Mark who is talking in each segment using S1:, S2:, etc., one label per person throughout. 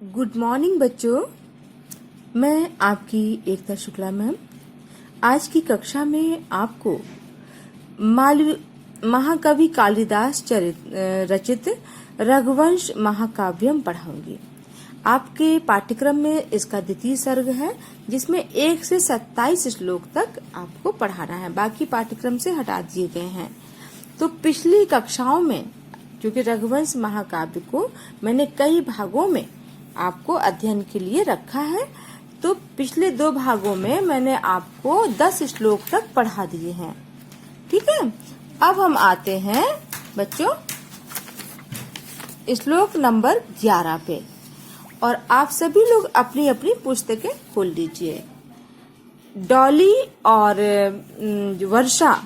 S1: Good morning बच्चों, मैं आपकी एकता शुक्ला मैम। आज की कक्षा में आपको महाकवि कालिदास रचित रघुवंश महाकाव्यम पढ़ाऊंगी। आपके पाठ्यक्रम में इसका द्वितीय सर्ग है, जिसमें 1 से 27 श्लोक तक आपको पढ़ाना है। बाकी पाठ्यक्रम से हटा दिए गए हैं। तो पिछली कक्षाओं में क्योंकि रघुवंश महाकाव्य को मैंने कई भागों में आपको अध्ययन के लिए रखा है, तो पिछले 2 भागों में मैंने आपको 10 श्लोक तक पढ़ा दिए हैं। ठीक है, अब हम आते हैं बच्चों श्लोक नंबर 11 पे, और आप सभी लोग अपनी अपनी पुस्तकें खोल लीजिए। डॉली और वर्षा,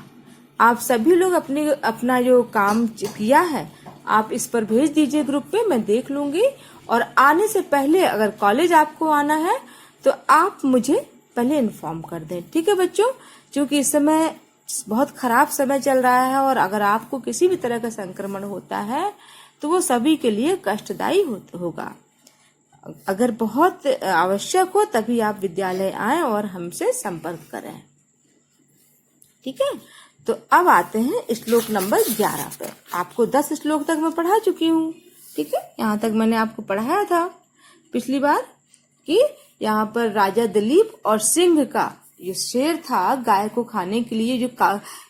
S1: आप सभी लोग अपना जो काम किया है आप इस पर भेज दीजिए ग्रुप पे, मैं देख लूंगी। और आने से पहले अगर कॉलेज आपको आना है तो आप मुझे पहले इन्फॉर्म कर दें। ठीक है बच्चों, क्योंकि इस समय बहुत खराब समय चल रहा है और अगर आपको किसी भी तरह का संक्रमण होता है तो वो सभी के लिए कष्टदायी होगा। अगर बहुत आवश्यक हो तभी आप विद्यालय आएं और हमसे संपर्क करें। ठीक है, तो अब आते हैं श्लोक नंबर 11 पे। आपको 10 श्लोक तक मैं पढ़ा चुकी हूँ। ठीक है, यहाँ तक मैंने आपको पढ़ाया था पिछली बार कि यहाँ पर राजा दिलीप और सिंह का जो शेर था गाय को खाने के लिए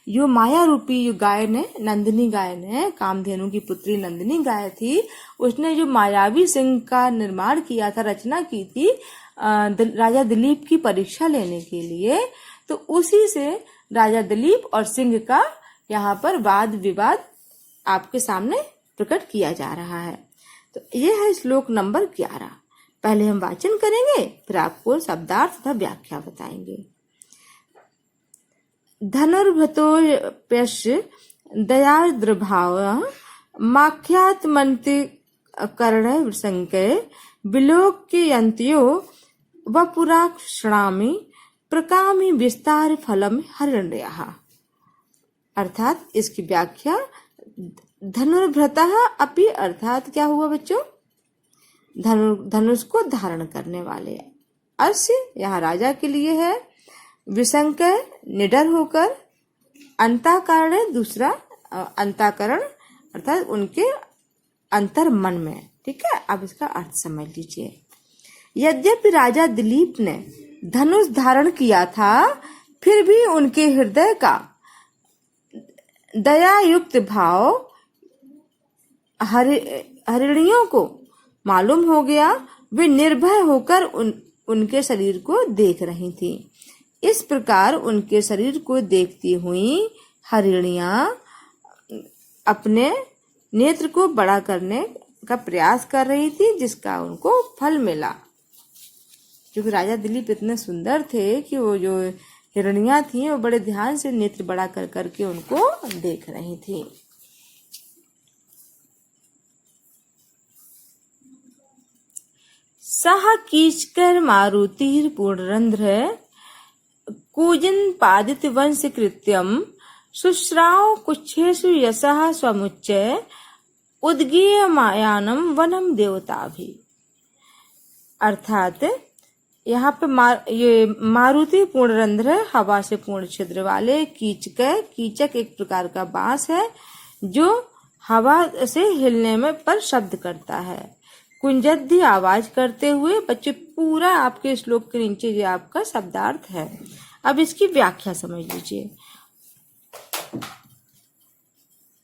S1: जो माया रूपी जो गाय ने, नंदिनी गाय ने, कामधेनु की पुत्री नंदिनी गाय थी, उसने जो मायावी सिंह का निर्माण किया था, रचना की थी राजा दिलीप की परीक्षा लेने के लिए। तो उसी से राजा दिलीप और सिंह का यहाँ पर वाद विवाद आपके सामने प्रकट किया जा रहा है। तो ये है श्लोक नंबर 11। पहले हम वाचन करेंगे, फिर आपको शब्दार्थ तथा व्याख्या बताएंगे। धनुर्भतोप्यस्य दयार्द्रभाव माख्यात्मन्ति कर्ण वृसंके विलोक्यन्त्यो वपुराक्षणामि प्रकामी विस्तार फलम हरिण्यः। अर्थात इसकी व्याख्या, धनुर्भृतः अपि अर्थात क्या हुआ बच्चों, धनुष को धारण करने वाले। अस्य यहाँ राजा के लिए है, विसंकय निडर होकर, अंतःकरण दूसरा, अंतःकरण अर्थात उनके अंतर मन में। ठीक है, अब इसका अर्थ समझ लीजिए। यद्यपि राजा दिलीप ने धनुष धारण किया था, फिर भी उनके हृदय का दयायुक्त भाव हरिणियों को मालूम हो गया। वे निर्भय होकर उनके शरीर को देख रही थी। इस प्रकार उनके शरीर को देखती हुई हरिणियां अपने नेत्र को बड़ा करने का प्रयास कर रही थी, जिसका उनको फल मिला। क्योंकि राजा दिलीप इतने सुंदर थे कि वो जो हिरणियां थी वो बड़े ध्यान से नेत्र बड़ा कर करके उनको देख रही थी। सह कीचकर मारुतिर पूर्णरंध्र कूजन पादित वंश कृत्यम शुश्राव कुच्छेषु यशः स्वमुच्चय उद्गीय मायानम वनम देवताभि। अर्थात यहाँ पे ये मारुति पूर्णरंध्र, हवा से पूर्ण छिद्र वाले, कीचक एक प्रकार का बांस है जो हवा से हिलने में पर शब्द करता है, कुंजद्धि आवाज करते हुए। बच्चे पूरा आपके श्लोक के नीचे ये आपका शब्दार्थ है। अब इसकी व्याख्या समझ लीजिए।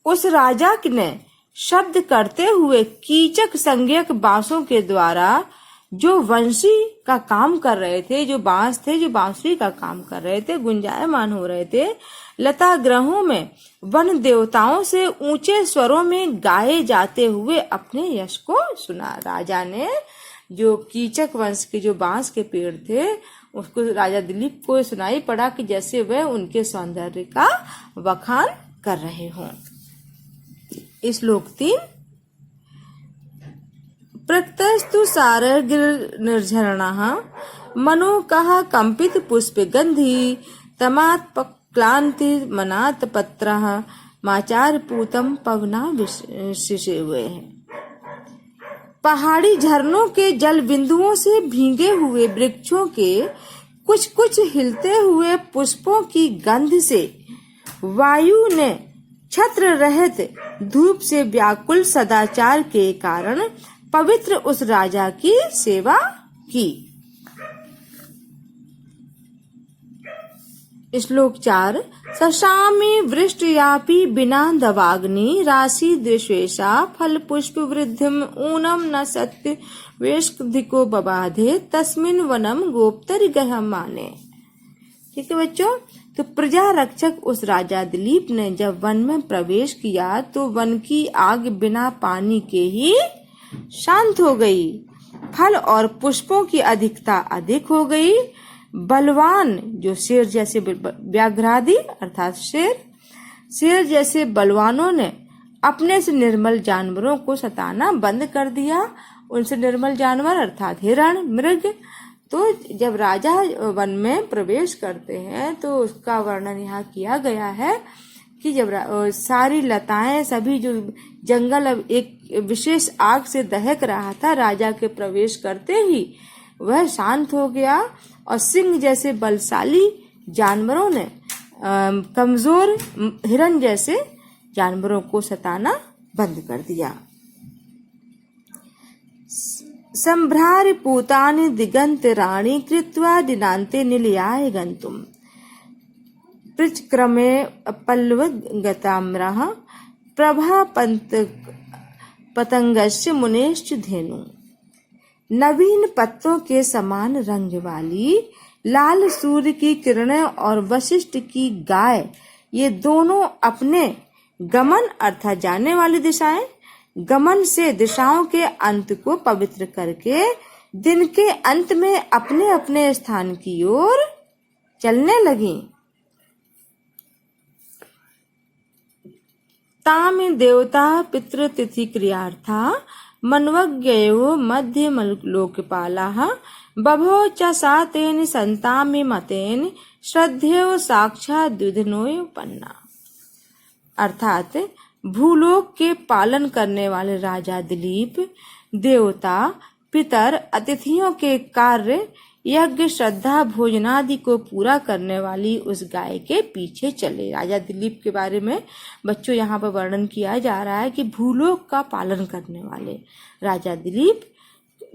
S1: उस राजा ने शब्द करते हुए कीचक संज्ञक बांसों के द्वारा जो वंशी का काम कर रहे थे, जो बांस थे, जो बांसुरी का काम कर रहे थे, गुंजायमान हो रहे थे, लता ग्रहों में वन देवताओं से ऊंचे स्वरों में गाए जाते हुए अपने यश को सुना। राजा ने जो कीचक वंश के जो बांस के पेड़ थे उसको राजा दिलीप को सुनाई पड़ा कि जैसे वह उनके सौंदर्य का बखान कर रहे हों। श्लोक 3। प्रक्तस्तु सारगिर निर्झरणः मनोकः कंपित पुष्प गंधी तमात् क्लांति मनात पत्रः माचार पूतम पवना विशिषे हुए हैं। पहाड़ी झरनों के जल बिंदुओं से भीगे हुए वृक्षों के कुछ कुछ हिलते हुए पुष्पों की गंध से वायु ने छत्र रहित धूप से व्याकुल सदाचार के कारण पवित्र उस राजा की सेवा की। श्लोक 4 सशामी वृष्टयापि बिना दवाग्नि राशि द्विशेषा फल पुष्प वृद्धिम ऊनम न सत्य वेशधिको बबाधे तस्मिन वनम गोप्तर गहम माने। ठीक है बच्चों, तो प्रजा रक्षक उस राजा दिलीप ने जब वन में प्रवेश किया तो वन की आग बिना पानी के ही शांत हो गई, फल और पुष्पों की अधिकता अधिक हो गई। बलवान जो शेर जैसे व्याघ्रादि अर्थात शेर जैसे बलवानों ने अपने से निर्मल जानवरों को सताना बंद कर दिया। उनसे निर्मल जानवर अर्थात हिरण, मृग। तो जब राजा वन में प्रवेश करते हैं तो उसका वर्णन यहाँ किया गया है कि जब सारी लताएं, सभी जो जंगल अब एक विशेष आग से दहक रहा था, राजा के प्रवेश करते ही वह शांत हो गया और सिंह जैसे बलशाली जानवरों ने कमजोर हिरण जैसे जानवरों को सताना बंद कर दिया। संभ्रार पूतानि दिगंत राणी कृत्वा दिनांते निलयाय गंतुम पृचक्रमे पल्लव गताम्रः प्रभा पतंगस्य मुनेश्च धेनु। नवीन पत्तों के समान रंग वाली लाल सूर्य की किरणें और वशिष्ठ की गाय, ये दोनों अपने गमन अर्थात जाने वाली दिशाएं, गमन से दिशाओं के अंत को पवित्र करके दिन के अंत में अपने अपने स्थान की ओर चलने लगी। ताम देवता पितृतिथि क्रियार्था मन्वज्ञयो मध्यमलोकपालाः बभो च सा तेन संतामि मतेन श्रद्धेयो साक्षात् द्विधनोपन्ना। अर्थात भूलोक के पालन करने वाले राजा दिलीप देवता पितर अतिथियों के कार्य यज्ञ श्रद्धा भोजनादि को पूरा करने वाली उस गाय के पीछे चले। राजा दिलीप के बारे में बच्चों यहाँ पर वर्णन किया जा रहा है कि भूलोक का पालन करने वाले राजा दिलीप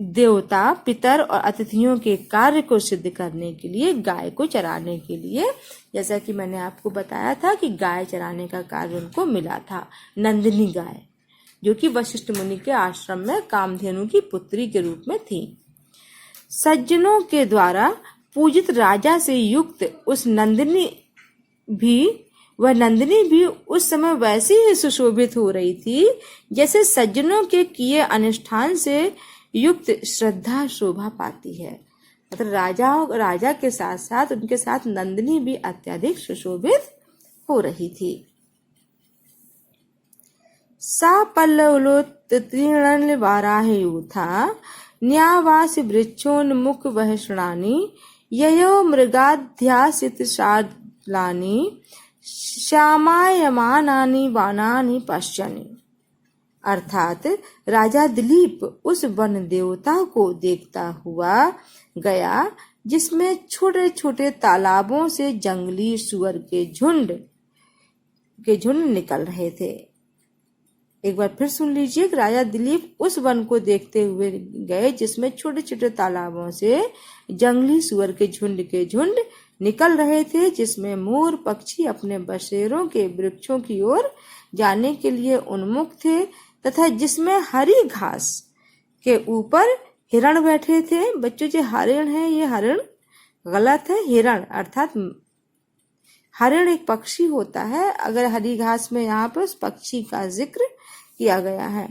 S1: देवता पितर और अतिथियों के कार्य को सिद्ध करने के लिए गाय को चराने के लिए, जैसा कि मैंने आपको बताया था कि गाय चराने का कार्य उनको मिला था। नंदिनी गाय जो कि वशिष्ठ मुनि के आश्रम में कामधेनु की पुत्री के रूप में थी। सज्जनों के द्वारा पूजित राजा से युक्त उस नंदिनी भी उस समय वैसी ही सुशोभित हो रही थी जैसे सज्जनों के किए अनुष्ठान से युक्त श्रद्धा शोभा पाती है। मतलब राजा के साथ साथ उनके साथ नंदिनी भी अत्यधिक सुशोभित हो रही थी। सा पल्लवोत्तीर्ण वाराहयूथा न्यावास वृक्षोन्मुख वहषणानि ययो मृगाध्यासित शालानि श्यामायमानानि वानानि पश्यनि। अर्थात राजा दिलीप उस वन देवता को देखता हुआ गया जिसमें छोटे छोटे तालाबों से जंगली सुअर के झुंड निकल रहे थे। एक बार फिर सुन लीजिए कि राजा दिलीप उस वन को देखते हुए गए जिसमें छोटे छोटे तालाबों से जंगली सुअर के झुंड निकल रहे थे, जिसमें मोर पक्षी अपने बसेरों के वृक्षों की ओर जाने के लिए उन्मुख थे तथा जिसमें हरी घास के ऊपर हिरण बैठे थे। बच्चों जो हरिण है ये हरिण गलत है। हिरण अर्थात हरिण एक पक्षी होता है। अगर हरी घास में यहाँ पर उस पक्षी का जिक्र किया गया है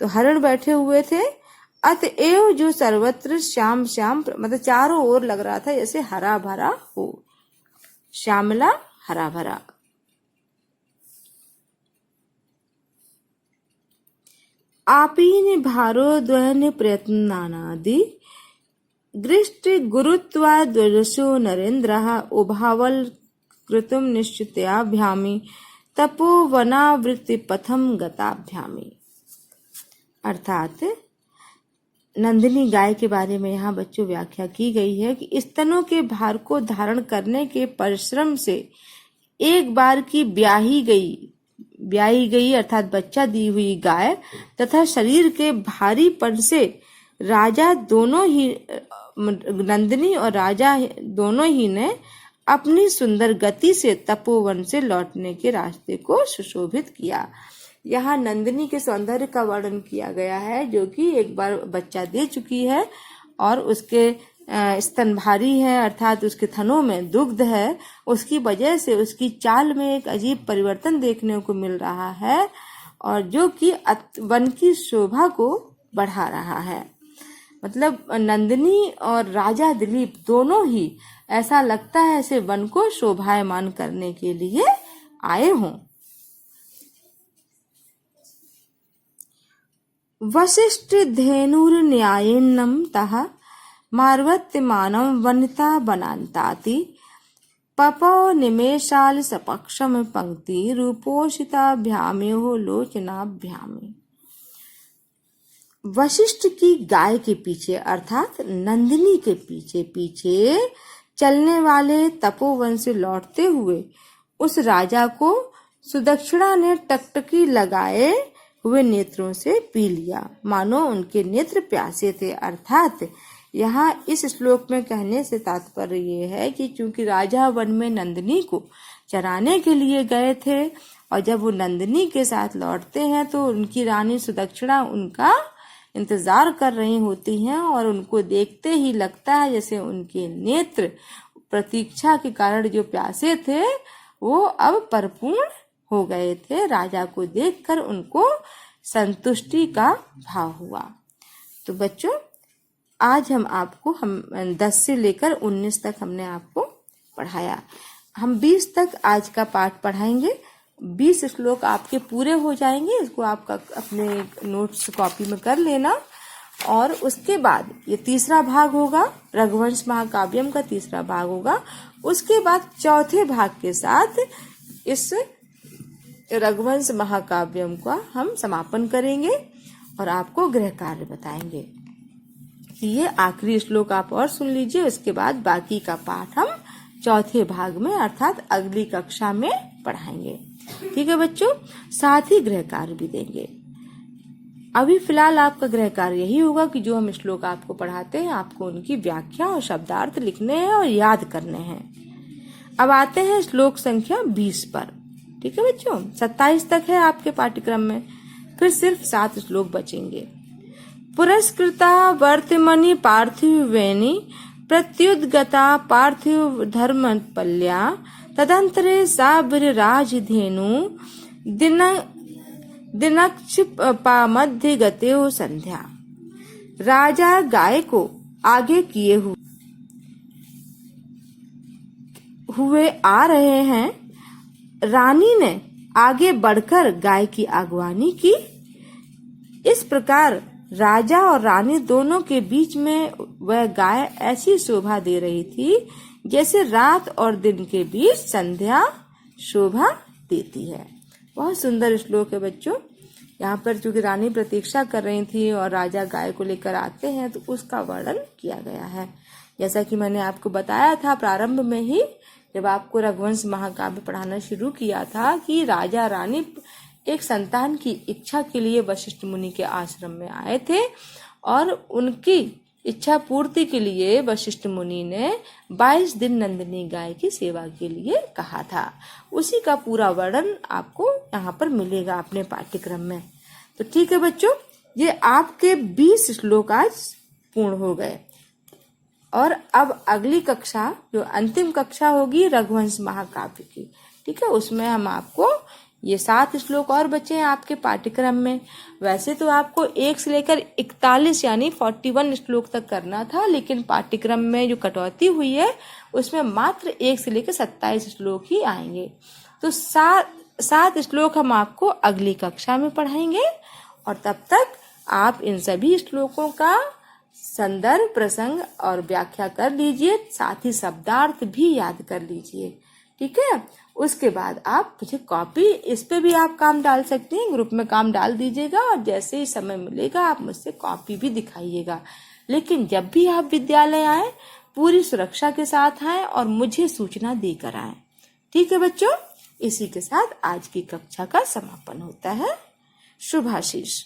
S1: तो हरिण बैठे हुए थे। अतएव जो सर्वत्र श्याम मतलब चारों ओर लग रहा था जैसे हरा भरा हो, श्यामला हरा भरा। आपीन भारोद्वहन प्रयत्नादि दृष्टि गुरुत्वाद्वजसो नरेन्द्रः उभावल कृतम निश्चित्याभ्यामी तपोवनावृत्ति पथम गताभ्यामी। अर्थात नंदिनी गाय के बारे में यहाँ बच्चों व्याख्या की गई है कि स्तनों के भार को धारण करने के परिश्रम से एक बार की ब्याही गई अर्थात बच्चा दी हुई गाय तथा शरीर के भारीपन से राजा दोनों ही, नंदिनी और राजा दोनों ही ने अपनी सुंदर गति से तपोवन से लौटने के रास्ते को सुशोभित किया। यहाँ नंदिनी के सौंदर्य का वर्णन किया गया है, जो कि एक बार बच्चा दे चुकी है और उसके स्तन भारी है अर्थात उसके थनों में दुग्ध है। उसकी वजह से उसकी चाल में एक अजीब परिवर्तन देखने को मिल रहा है और जो कि वन की शोभा को बढ़ा रहा है। मतलब नंदिनी और राजा दिलीप दोनों ही ऐसा लगता है ऐसे वन को शोभायमान करने के लिए आए हों। वशिष्ठ धेनुर न्यायेन्नम तः मार्वत्यमानं वनिता बनान्ताति पपो निमेषाल सपक्षम पंक्ति रूपोषिताभ्यामेहो लोचनाभ्यामे। वशिष्ठ की गाय के पीछे अर्थात नंदिनी के पीछे पीछे चलने वाले तपोवन से लौटते हुए उस राजा को सुदक्षिणा ने टकटकी लगाए हुए नेत्रों से पी लिया, मानो उनके नेत्र प्यासे थे। अर्थात यहाँ इस श्लोक में कहने से तात्पर्य ये है कि चूंकि राजा वन में नंदिनी को चराने के लिए गए थे और जब वो नंदिनी के साथ लौटते हैं तो उनकी रानी सुदक्षिणा उनका इंतजार कर रही होती हैं और उनको देखते ही लगता है जैसे उनके नेत्र प्रतीक्षा के कारण जो प्यासे थे वो अब परिपूर्ण हो गए थे। राजा को देखकर उनको संतुष्टि का भाव हुआ। तो बच्चों आज हम 10 से लेकर 19 तक हमने आपको पढ़ाया। हम 20 तक आज का पाठ पढ़ाएंगे। 20 श्लोक आपके पूरे हो जाएंगे, इसको आपका अपने नोट्स कॉपी में कर लेना। और उसके बाद ये तीसरा भाग होगा, रघुवंश महाकाव्यम का तीसरा भाग होगा। उसके बाद चौथे भाग के साथ इस रघुवंश महाकाव्यम का हम समापन करेंगे और आपको गृह कार्य बताएंगे। ये आखिरी श्लोक आप और सुन लीजिए, उसके बाद बाकी का पाठ हम चौथे भाग में अर्थात अगली कक्षा में पढ़ाएंगे। ठीक है बच्चों, साथ ही गृह कार्य भी देंगे। अभी फिलहाल आपका गृह कार्य यही होगा कि जो हम श्लोक आपको पढ़ाते हैं आपको उनकी व्याख्या और शब्दार्थ लिखने हैं और याद करने हैं। अब आते हैं श्लोक संख्या 20 पर। ठीक है बच्चों, 27 तक है आपके पाठ्यक्रम में, फिर सिर्फ 7 श्लोक बचेंगे। पुरस्कृता वर्तमनि पार्थिवेनि प्रत्युद्गता पार्थिव धर्मपल्या तदंतरे सा वीरराजधेनु दिनक्षिपा मध्य गतेओ संध्या। राजा गाय को आगे किए हुए आ रहे हैं। रानी ने आगे बढ़कर गाय की अगवानी की। इस प्रकार राजा और रानी दोनों के बीच में वह गाय ऐसी शोभा दे रही थी जैसे रात और दिन के बीच संध्या शोभा देती है। बहुत सुंदर श्लोक है बच्चों। यहाँ पर चूंकि रानी प्रतीक्षा कर रही थी और राजा गाय को लेकर आते हैं तो उसका वर्णन किया गया है। जैसा कि मैंने आपको बताया था प्रारंभ में ही जब आपको रघुवंश महाकाव्य पढ़ाना शुरू किया था कि राजा रानी एक संतान की इच्छा के लिए वशिष्ठ मुनि के आश्रम में आए थे और उनकी इच्छा पूर्ति के लिए वशिष्ठ मुनि ने 22 दिन नंदिनी गाय की सेवा के लिए कहा था। उसी का पूरा वर्णन आपको यहाँ पर मिलेगा अपने पाठ्यक्रम में। तो ठीक है बच्चों, ये आपके 20 श्लोक आज पूर्ण हो गए और अब अगली कक्षा जो अंतिम कक्षा होगी रघुवंश महाकाव्य की, ठीक है, उसमें हम आपको ये 7 श्लोक और बचे हैं आपके पाठ्यक्रम में। वैसे तो आपको 1 से लेकर 41 यानी 41 श्लोक तक करना था, लेकिन पाठ्यक्रम में जो कटौती हुई है उसमें मात्र 1 से लेकर 27 श्लोक ही आएंगे। तो 7 श्लोक हम आपको अगली कक्षा में पढ़ाएंगे और तब तक आप इन सभी श्लोकों का संदर्भ, प्रसंग और व्याख्या कर लीजिए, साथ ही शब्दार्थ भी याद कर लीजिए। ठीक है। उसके बाद आप मुझे कॉपी, इस पे भी आप काम डाल सकते हैं, ग्रुप में काम डाल दीजिएगा और जैसे ही समय मिलेगा आप मुझसे कॉपी भी दिखाइएगा। लेकिन जब भी आप विद्यालय आए पूरी सुरक्षा के साथ आए और मुझे सूचना देकर आए। ठीक है बच्चों, इसी के साथ आज की कक्षा का समापन होता है। शुभाशीष।